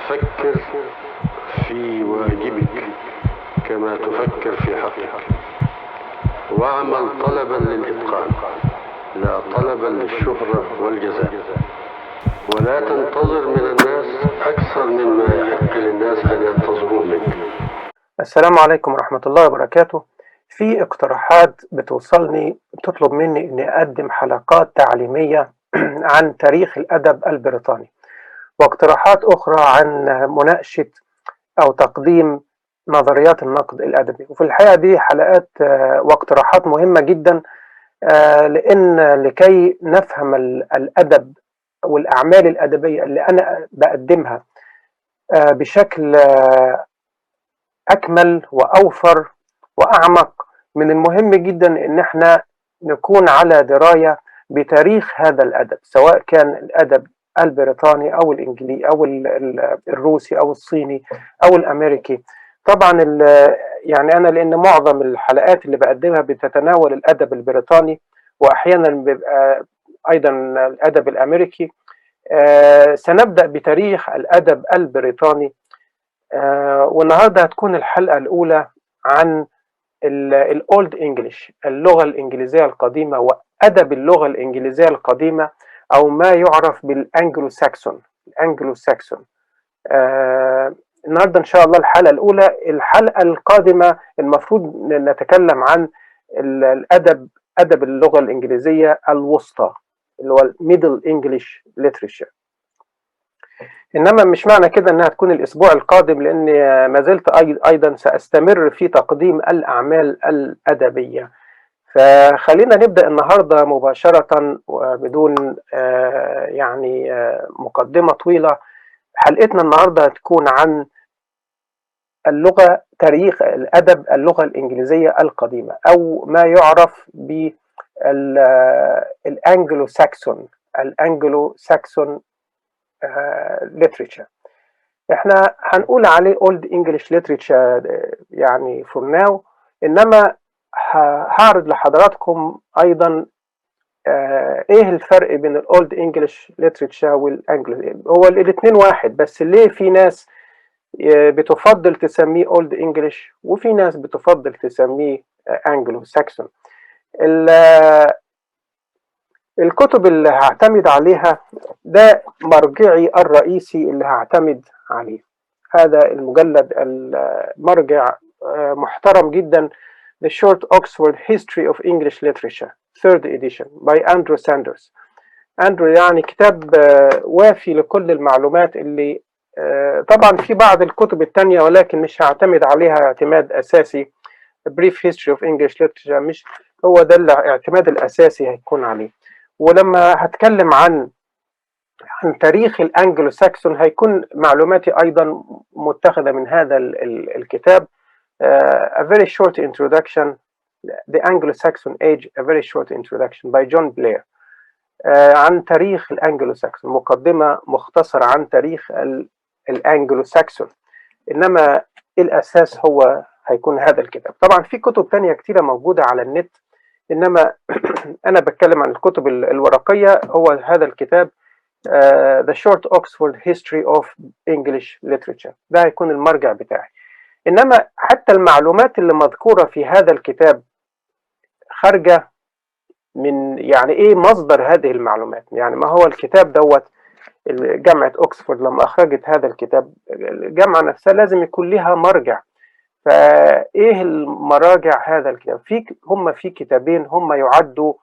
فكر في واجبك كما تفكر في حقك، واعمل طلبا للإتقان لا طلبا للشهرة والجزاء، ولا تنتظر من الناس أكثر مما يحق للناس أن ينتظروه منك. السلام عليكم ورحمة الله وبركاته. في اقتراحات بتوصلني بتطلب مني إني أقدم حلقات تعليمية عن تاريخ الأدب البريطاني، واقتراحات أخرى عن مناقشة أو تقديم نظريات النقد الأدبي. وفي الحقيقة دي حلقات واقتراحات مهمة جدا، لأن لكي نفهم الأدب والأعمال الأدبية اللي أنا بقدمها بشكل أكمل وأوفر وأعمق، من المهم جدا إن احنا نكون على دراية بتاريخ هذا الأدب، سواء كان الأدب البريطاني أو الإنجليزي أو الروسي أو الصيني أو الأمريكي. طبعا يعني أنا لأن معظم الحلقات اللي بقدمها بتتناول الأدب البريطاني، وأحيانا بيبقى أيضا الأدب الأمريكي. سنبدأ بتاريخ الأدب البريطاني، والنهارده هتكون الحلقة الأولى عن الأولد إنجليش، اللغة الإنجليزية القديمة وأدب اللغة الإنجليزية القديمة، أو ما يعرف بالأنجلو ساكسون. الأنجلو ساكسون النهارده إن شاء الله الحلقة الأولى. الحلقة القادمة المفروض نتكلم عن أدب اللغة الإنجليزية الوسطى، اللي هو الميدل إنجليش ليتريشر. إنما مش معنى كده إنها تكون الأسبوع القادم، لأن ما زلت أيضا سأستمر في تقديم الأعمال الأدبية. فخلينا نبدأ النهاردة مباشرة وبدون يعني مقدمة طويلة. حلقتنا النهاردة هتكون عن اللغة، تاريخ الأدب اللغة الإنجليزية القديمة، أو ما يعرف بالأنجلو ساكسون، الأنجلو ساكسون literature. احنا هنقول عليه old English literature يعني for now، انما هعرض لحضراتكم ايضا ايه الفرق بين الاولد انجلش literature والانجلو. هو الاثنين واحد، بس ليه في ناس بتفضل تسميه old English وفي ناس بتفضل تسميه انجلو ساكسون. الكتب اللي هعتمد عليها ده مرجعي الرئيسي اللي هعتمد عليه. هذا المجلد المرجع محترم جدا، The Short Oxford History of English Literature 3rd edition by Andrew Sanders. أندرو يعني كتاب وافي لكل المعلومات اللي طبعا في بعض الكتب التانية، ولكن مش هعتمد عليها اعتماد أساسي. Brief History of English Literature مش هو ده الاعتماد الأساسي هيكون عليه. ولما هتكلم عن تاريخ الأنجلو ساكسون هيكون معلوماتي أيضا متخذة من هذا الكتاب. A very short introduction, The Anglo-Saxon Age, A very short introduction by John Blair. عن تاريخ الأنجلو ساكسون، مقدمة مختصرة عن تاريخ الأنجلو ساكسون. إنما الأساس هو هيكون هذا الكتاب. طبعا في كتب تانية كتيرة موجودة على النت، إنما أنا بتكلم عن الكتب الورقية. هو هذا الكتاب The Short Oxford History of English Literature، ده هيكون المرجع بتاعي. إنما حتى المعلومات اللي مذكورة في هذا الكتاب خارجة من يعني إيه مصدر هذه المعلومات. يعني ما هو الكتاب دوت، جامعة أكسفورد لما أخرجت هذا الكتاب، الجامعة نفسها لازم يكون لها مرجع. فإيه المراجع هذا الكتاب؟ هم في كتابين هم يعدوا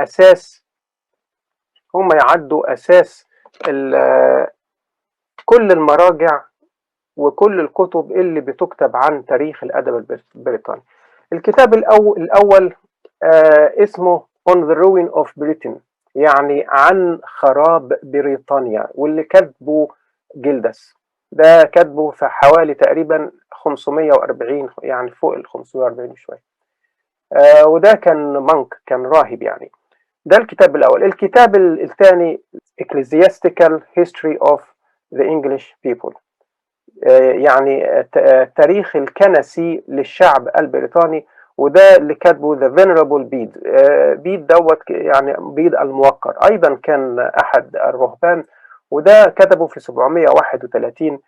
أساس كل المراجع وكل الكتب اللي بتكتب عن تاريخ الأدب البريطاني. الكتاب الأول اسمه On the Ruin of Britain، يعني عن خراب بريطانيا، واللي كتبه جلدس. ده كتبه في حوالي تقريبا 540، يعني فوق ال 540 شوية. وده كان مونك، كان راهب يعني. ده الكتاب الأول. الكتاب الثاني Ecclesiastical History of the English People، يعني التاريخ الكنسي للشعب البريطاني، وده اللي كاتبه The Venerable Bede. بيد دوت يعني بيد الموقر، أيضا كان أحد الرهبان وده كتبه في 731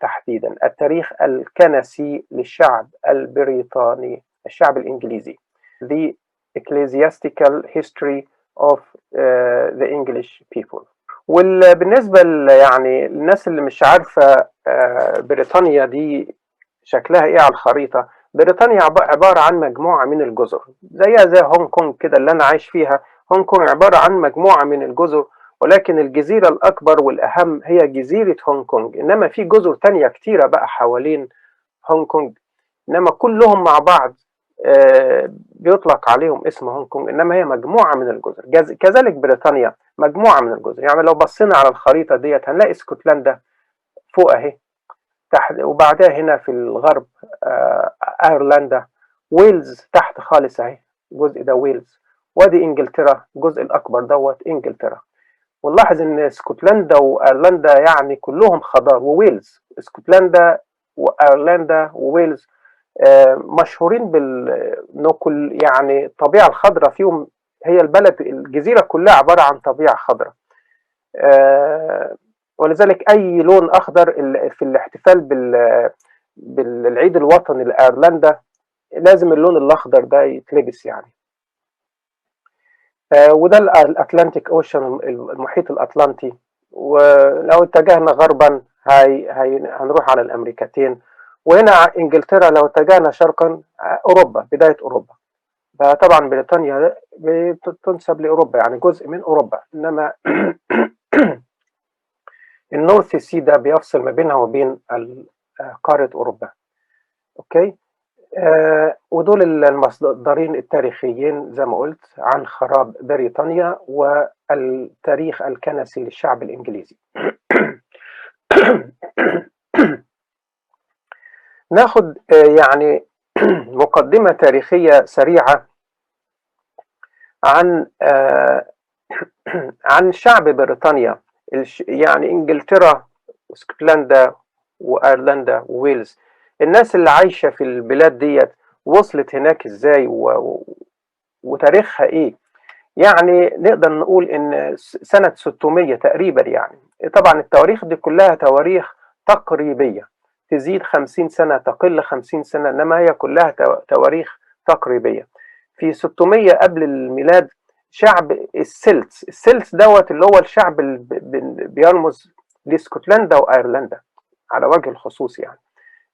تحديدا، التاريخ الكنسي للشعب البريطاني، الشعب الإنجليزي. The Ecclesiastical History of the English People. وبالنسبة يعني الناس اللي مش عارفة بريطانيا دي شكلها ايه على الخريطة، بريطانيا عبارة عن مجموعة من الجزر زيها زي هونج كونج كده اللي أنا عايش فيها. هونج كونج عبارة عن مجموعة من الجزر، ولكن الجزيرة الأكبر والأهم هي جزيرة هونج كونج، إنما في جزر تانية كتيرة بقى حوالين هونج كونج، إنما كلهم مع بعض بيطلق عليهم اسم هونج كونج، إنما هي مجموعة من الجزر. كذلك بريطانيا مجموعة من الجزر. يعني لو بصينا على الخريطة ديت هنلاقي اسكتلندا فوق أهي تحت، وبعدها هنا في الغرب ايرلندا، ويلز تحت خالص اهي الجزء ده ويلز، وادي انجلترا الجزء الاكبر دوت انجلترا. ونلاحظ ان اسكتلندا وايرلندا يعني كلهم خضار، وويلز اسكتلندا وايرلندا وويلز مشهورين انه كل يعني الطبيعه الخضراء فيهم، هي البلد الجزيره كلها عباره عن طبيعه خضراء. ولذلك اي لون اخضر في الاحتفال بالعيد الوطني لايرلندا لازم اللون الاخضر ده يتلبس يعني. وده الاتلانتيك اوشن، المحيط الاطلنطي. ولو اتجهنا غربا هنروح على الامريكتين، وهنا انجلترا. لو اتجهنا شرقا اوروبا، بدايه اوروبا. فطبعا بريطانيا تنسب لاوروبا، يعني جزء من اوروبا، انما النورث سي ده بيفصل ما بينها وبين قارة أوروبا. أوكي. ودول المصدرين التاريخيين زي ما قلت عن خراب بريطانيا والتاريخ الكنسي للشعب الإنجليزي. ناخد يعني مقدمة تاريخية سريعة عن شعب بريطانيا، يعني انجلترا واسكتلندا وايرلندا وويلز. الناس اللي عايشه في البلاد ديت وصلت هناك ازاي وتاريخها ايه. يعني نقدر نقول ان سنه 600 تقريبا، يعني طبعا التواريخ دي كلها تواريخ تقريبيه، تزيد 50 سنه تقل 50 سنه، انما هي كلها تواريخ تقريبيه. في 600 قبل الميلاد شعب السلتس دوت اللي هو الشعب اللي بيرمز لاسكتلندا وايرلندا على وجه الخصوص. يعني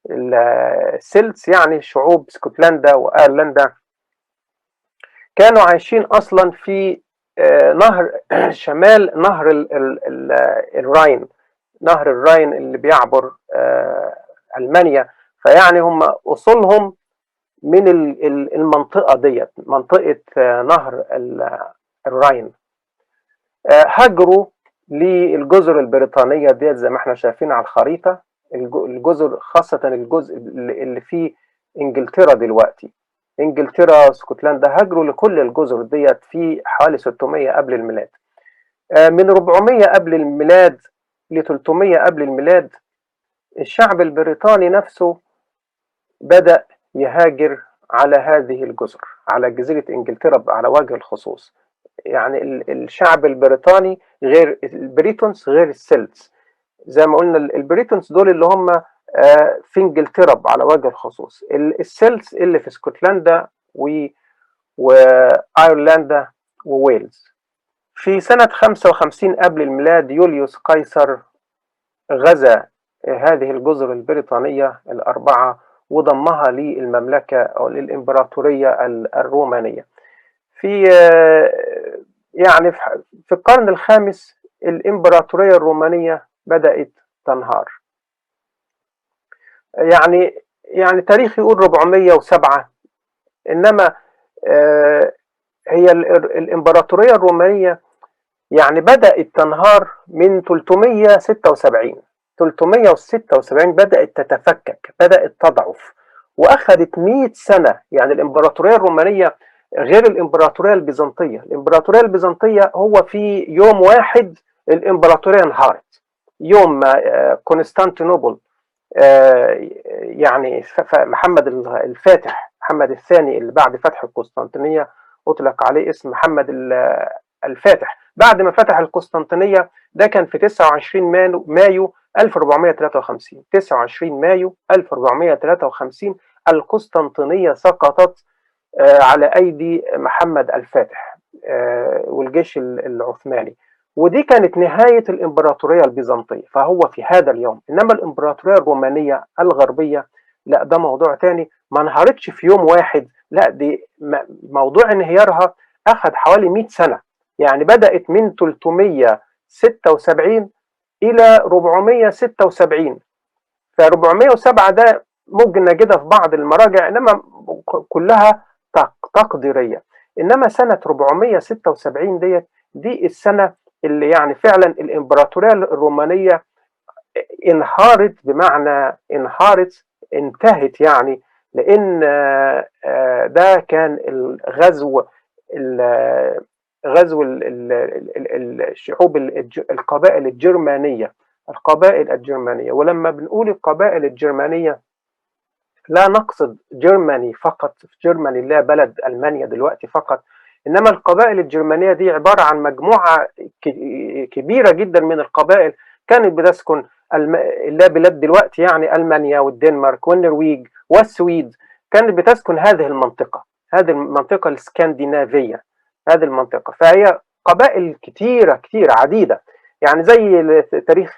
السلتس يعني شعوب اسكتلندا وايرلندا كانوا عايشين اصلا في نهر شمال نهر الراين، نهر الراين اللي بيعبر المانيا. فيعني هم اصولهم من المنطقه ديت، منطقه نهر الراين. هاجروا للجزر البريطانيه ديت زي ما احنا شايفين على الخريطه، الجزر خاصه الجزء اللي فيه انجلترا دلوقتي، انجلترا اسكتلندا، هاجروا لكل الجزر ديت في حوالي 600 قبل الميلاد. من 400 قبل الميلاد ل 300 قبل الميلاد الشعب البريطاني نفسه بدأ يهاجر على هذه الجزر، على جزيرة انجلترا على وجه الخصوص. يعني الشعب البريطاني غير البريتونس غير السلتس. زي ما قلنا البريتونس دول اللي هم في انجلترا على وجه الخصوص، السلتس اللي في اسكتلندا وايرلندا وويلز. في سنة 55 قبل الميلاد يوليوس قيصر غزا هذه الجزر البريطانية الأربعة وضمها للمملكة أو للإمبراطورية الرومانية. في يعني في القرن الخامس الإمبراطورية الرومانية بدأت تنهار. يعني تاريخ يقول 407، إنما هي الإمبراطورية الرومانية يعني بدأت تنهار من 376. 376 بدأت تتفكك، بدأت تضعف، وأخذت 100 سنة. يعني الإمبراطورية الرومانية غير الإمبراطورية البيزنطية. الإمبراطورية البيزنطية هو في يوم واحد الإمبراطورية انهارت، يوم ما قسطنطينوبل يعني محمد الفاتح، محمد الثاني اللي بعد فتح القسطنطينية أطلق عليه اسم محمد الفاتح بعد ما فتح القسطنطينية. ده كان في 29 مايو 1453. 29 مايو 1453 القسطنطينية سقطت على أيدي محمد الفاتح والجيش العثماني، ودي كانت نهاية الإمبراطورية البيزنطية. فهو في هذا اليوم. إنما الإمبراطورية الرومانية الغربية لا، ده موضوع تاني، ما انهارتش في يوم واحد، لا دي موضوع انهيارها أخذ حوالي 100 سنة. يعني بدأت من 376 إلى 476. ف 407 ده ممكن نجدها في بعض المراجع، إنما كلها تقديرية. إنما سنة 476 دي السنة اللي يعني فعلا الإمبراطورية الرومانية انهارت، بمعنى انهارت، انتهت يعني. لأن ده كان غزو الشعوب القبائل الجرمانية. القبائل الجرمانية، ولما بنقول القبائل الجرمانية لا نقصد جرماني فقط، في جرماني لا بلد ألمانيا دلوقتي فقط، إنما القبائل الجرمانية دي عبارة عن مجموعة كبيرة جدا من القبائل كانت بتسكن لا بلاد دلوقتي، يعني ألمانيا والدنمارك والنرويج والسويد، كانت بتسكن هذه المنطقة الاسكندنافية، هذه المنطقة. فهي قبائل كتيرة عديدة، يعني زي تاريخ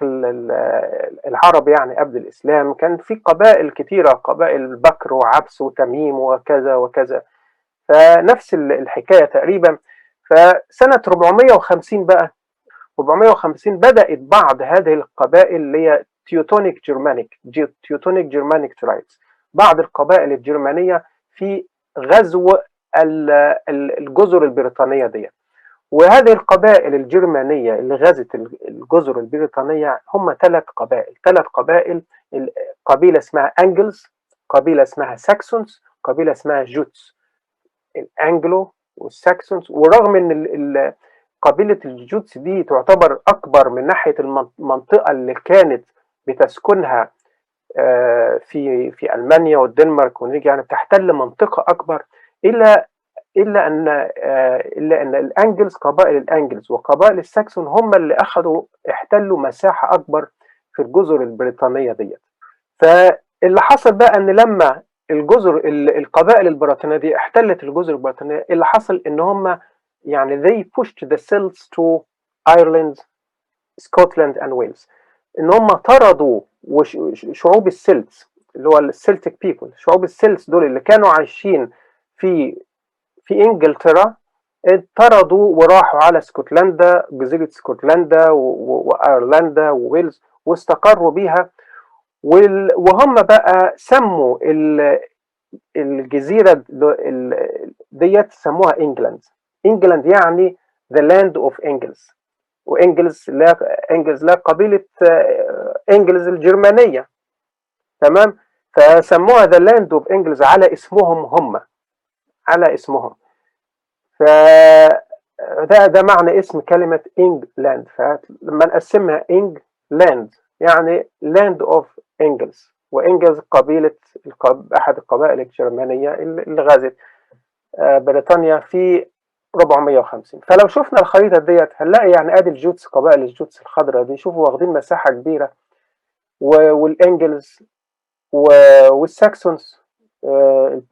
العرب يعني قبل الإسلام كان في قبائل كتيرة، قبائل بكر وعبس وتميم وكذا وكذا. فنفس الحكاية تقريبا. فسنة 450 بقى، 450 بدأت بعض هذه القبائل اللي هي تيوتونيك جيرمانيك ترايبس، بعض القبائل الجرمانية في غزو الجزر البريطانية دي. وهذه القبائل الجرمانية اللي غزت الجزر البريطانية هم ثلاث قبائل. قبيلة اسمها أنجلز، قبيلة اسمها ساكسونز، قبيلة اسمها جوتس. الأنجلو والساكسونز، ورغم ان قبيلة الجوتس دي تعتبر أكبر من ناحية المنطقة اللي كانت بتسكنها في ألمانيا والدنمارك والنرويج، يعني بتحتل منطقة أكبر، إلا أن الأنجلز، قبائل الأنجلز وقبائل الساكسون هم اللي احتلوا مساحة أكبر في الجزر البريطانية دي. فاللي حصل بقى أن لما القبائل البريطانية دي احتلت الجزر البريطانية، اللي حصل أن هم يعني they pushed the Celts to Ireland, Scotland and Wales. ان هم طردوا شعوب السلتس، اللي هو السلتيك بيبل، شعوب السلتس دول اللي كانوا عايشين في انجلترا، طردوا وراحوا على اسكتلندا، جزيرة اسكتلندا وايرلندا وويلز، واستقروا بيها. وهم بقى سموا الجزيرة ديت سموها انجلاند يعني the land of Engels. وانجلز لا قبيلة انجلز الجرمانية، تمام. فسموها the land of Engels على اسمهم هم، على اسمهم. ده معنى اسم كلمة انجلاند. فلما نقسمها انجلاند يعني land of Engels، وانجلز قبيلة احد القبائل الجرمانية اللي غزت بريطانيا في 450. فلو شفنا الخريطة ديت هنلاقي يعني ادي الجوتس، قبائل الجوتس الخضراء دي، شوفوا واخدين مساحة كبيرة، والانجلز والساكسونز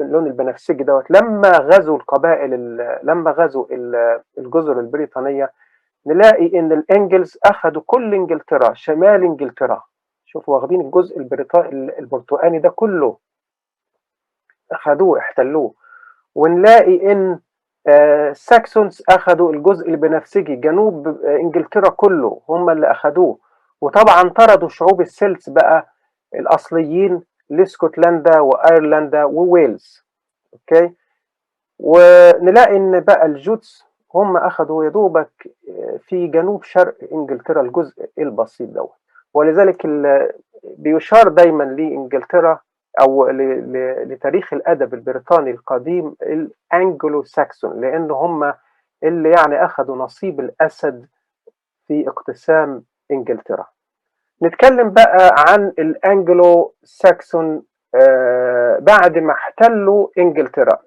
اللون البنفسجي دوت لما غزوا الجزر البريطانية، نلاقي ان الانجلز اخذوا كل انجلترا، شمال انجلترا، شوفوا واخدين الجزء البرتقاني ده كله، اخذوه احتلوه. ونلاقي ان الساكسونز اخذوا الجزء البنفسجي، جنوب انجلترا كله هم اللي اخذوه. وطبعا طردوا شعوب السلتس بقى الاصليين لاسكتلندا وايرلندا وويلز. اوكي. ونلاقي ان بقى الجوتس هم اخذوا يدوبك في جنوب شرق انجلترا الجزء البسيط دوت. ولذلك بيشار دايما لانجلترا او لتاريخ الادب البريطاني القديم الانجلو ساكسون، لان هم اللي يعني اخذوا نصيب الاسد في اقتسام انجلترا. نتكلم بقى عن الانجلو ساكسون بعد ما احتلوا انجلترا.